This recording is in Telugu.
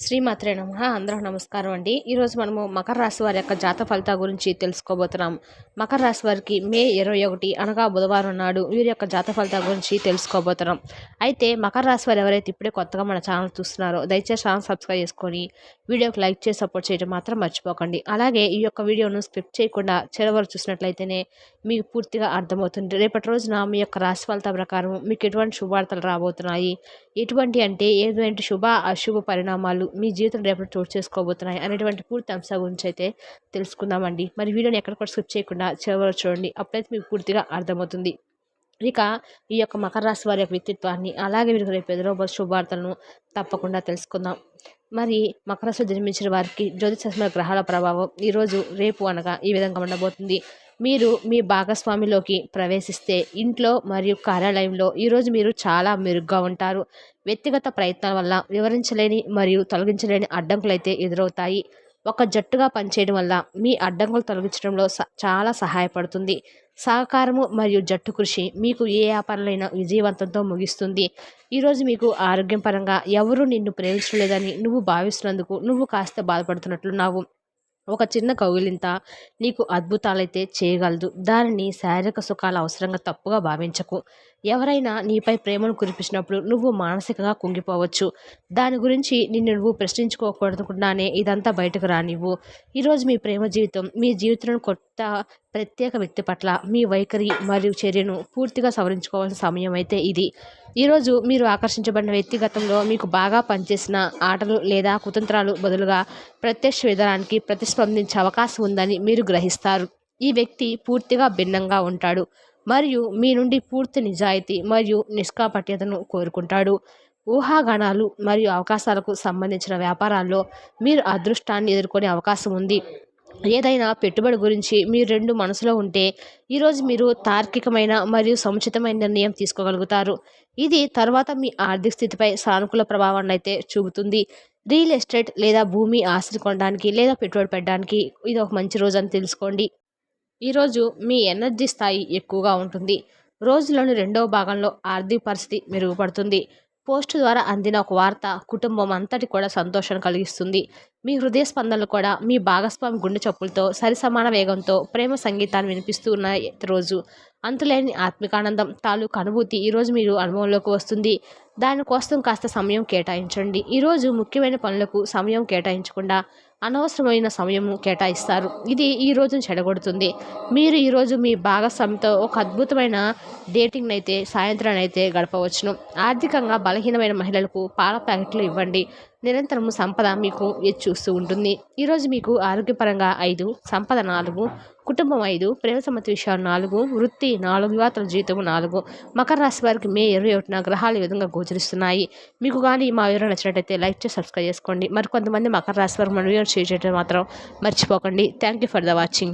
శ్రీమాత్రే నమః. అందరికి నమస్కారం అండి. ఈరోజు మనము మకర రాశి వారి యొక్క జాతక ఫలితాల గురించి తెలుసుకోబోతున్నాం. మకర రాశి వారికి మే 21 అనగా బుధవారం నాడు వీరి యొక్క జాతక ఫలితాల గురించి తెలుసుకోబోతున్నాం. అయితే మకర రాశి వారు ఎవరైతే ఇప్పుడే కొత్తగా మన ఛానల్ చూస్తున్నారో దయచేసి ఛానల్ సబ్స్క్రైబ్ చేసుకొని వీడియోకి లైక్ చేసి సపోర్ట్ చేయడం మాత్రం మర్చిపోకండి. అలాగే ఈ యొక్క వీడియోను స్కిప్ చేయకుండా చివరి వరకు చూసినట్లయితేనే మీకు పూర్తిగా అర్థమవుతుంది. రేపటి రోజున మీ యొక్క రాశి ఫలితాల ప్రకారం మీకు ఎటువంటి శుభవార్తలు రాబోతున్నాయి, ఎటువంటి శుభ అశుభ పరిణామాలు మీ జీవితం రేపటి చోటు చేసుకోబోతున్నాయి అనేటువంటి పూర్తి అంశాల గురించి అయితే తెలుసుకుందామండి. మరి వీడియోని ఎక్కడ కూడా స్కిప్ చేయకుండా చివరి చూడండి, అప్పుడైతే మీకు పూర్తిగా అర్థమవుతుంది. ఇక ఈ యొక్క మకర రాశి వారి యొక్క వ్యక్తిత్వాన్ని, అలాగే వీరికి రేపు ఎదురవబోయే శుభవార్తలను తప్పకుండా తెలుసుకుందాం. మరి మకర రాశిలో జన్మించిన వారికి జ్యోతిష గ్రహాల ప్రభావం ఈరోజు రేపు అనగా ఈ విధంగా ఉండబోతుంది. మీరు మీ భాగస్వామిలోకి ప్రవేశిస్తే ఇంట్లో మరియు కార్యాలయంలో ఈరోజు మీరు చాలా మెరుగ్గా ఉంటారు. వ్యక్తిగత ప్రయత్నాల వల్ల వివరించలేని మరియు తొలగించలేని అడ్డంకులు అయితే ఎదురవుతాయి. ఒక జట్టుగా పనిచేయడం వల్ల మీ అడ్డంకులు తొలగించడంలో చాలా సహాయపడుతుంది. సహకారము మరియు జట్టు కృషి మీకు ఏ వ్యాపారాలైనా విజయవంతంతో ముగిస్తుంది. ఈరోజు మీకు ఆరోగ్యం పరంగా ఎవరూ నిన్ను ప్రేమించలేదని నువ్వు భావిస్తున్నందుకు నువ్వు కాస్త బాధపడుతున్నట్లున్నావు. ఒక చిన్న కౌగిలింత నీకు అద్భుతాలైతే చేయగలదు. దానిని శారీరక సుఖాల అవసరంగా తప్పుగా భావించకు. ఎవరైనా నీపై ప్రేమను కురిపించినప్పుడు నువ్వు మానసికంగా కుంగిపోవచ్చు. దాని గురించి నిన్ను నువ్వు ప్రశ్నించుకోకూడదుకుండానే ఇదంతా బయటకు రానివ్వు. ఈరోజు మీ ప్రేమ జీవితం మీ జీవితంలో కొత్త ప్రత్యేక వ్యక్తి పట్ల మీ వైఖరి మరియు చర్యను పూర్తిగా సవరించుకోవాల్సిన సమయం అయితే ఇది. ఈరోజు మీరు ఆకర్షించబడిన వ్యక్తిగతంలో మీకు బాగా పనిచేసిన ఆటలు లేదా కుతంత్రాలు బదులుగా ప్రత్యక్ష విధానానికి ప్రతిస్పందించే అవకాశం ఉందని మీరు గ్రహిస్తారు. ఈ వ్యక్తి పూర్తిగా భిన్నంగా ఉంటాడు మరియు మీ నుండి పూర్తి నిజాయితీ మరియు నిష్కాపట్యతను కోరుకుంటాడు. ఊహాగానాలు మరియు అవకాశాలకు సంబంధించిన వ్యాపారాల్లో మీరు అదృష్టాన్ని ఎదుర్కొనే అవకాశం ఉంది. ఏదైనా పెట్టుబడి గురించి మీరు రెండు మనసులో ఉంటే ఈరోజు మీరు తార్కికమైన మరియు సముచితమైన నిర్ణయం తీసుకోగలుగుతారు. ఇది తర్వాత మీ ఆర్థిక స్థితిపై సానుకూల ప్రభావాన్ని అయితే చూపుతుంది. రియల్ ఎస్టేట్ లేదా భూమి ఆస్తి కొనడానికి లేదా పెట్టుబడి పెట్టడానికి ఇది ఒక మంచి రోజు అని తెలుసుకోండి. ఈరోజు మీ ఎనర్జీ స్థాయి ఎక్కువగా ఉంటుంది. రోజులోని రెండవ భాగంలో ఆర్థిక పరిస్థితి మెరుగుపడుతుంది. పోస్టు ద్వారా అందిన ఒక వార్త కుటుంబం అంతటి కూడా సంతోషాన్ని కలిగిస్తుంది. మీ హృదయ స్పందనలు కూడా మీ భాగస్వామి గుండె చప్పులతో సరిసమాన వేగంతో ప్రేమ సంగీతాన్ని వినిపిస్తూ ఉన్న రోజు. అంతులేని ఆత్మికానందం తాలూకు అనుభూతి ఈరోజు మీరు అనుభవంలోకి వస్తుంది. దానికోసం కాస్త సమయం కేటాయించండి. ఈరోజు ముఖ్యమైన పనులకు సమయం కేటాయించకుండా అనవసరమైన సమయము కేటాయిస్తారు. ఇది ఈ రోజును చెడగొడుతుంది. మీరు ఈరోజు మీ భాగస్వామితో ఒక అద్భుతమైన డేటింగ్ అయితే సాయంత్రాన్ని అయితే గడపవచ్చును. ఆర్థికంగా బలహీనమైన మహిళలకు పాల ప్యాకెట్లు ఇవ్వండి. నిరంతరము సంపద మీకు ఎదురు చూస్తూ ఉంటుంది. ఈరోజు మీకు ఆరోగ్యపరంగా 5, సంపద 4, కుటుంబం 5, ప్రేమ సంబంధిత విషయాలు 4, వృత్తి 4, వివాహాల జీవితం 4. మకర రాశి వారికి మే 21 గ్రహాలు ఈ విధంగా గోచరిస్తున్నాయి. మీకు కానీ మా వివరణ నచ్చినట్టయితే లైక్ చేసి సబ్స్క్రైబ్ చేసుకోండి. మరికొంతమంది మకర రాశి వారికి మన వీడియో షేర్ చేయడం మాత్రం మర్చిపోకండి. Thank you for the watching.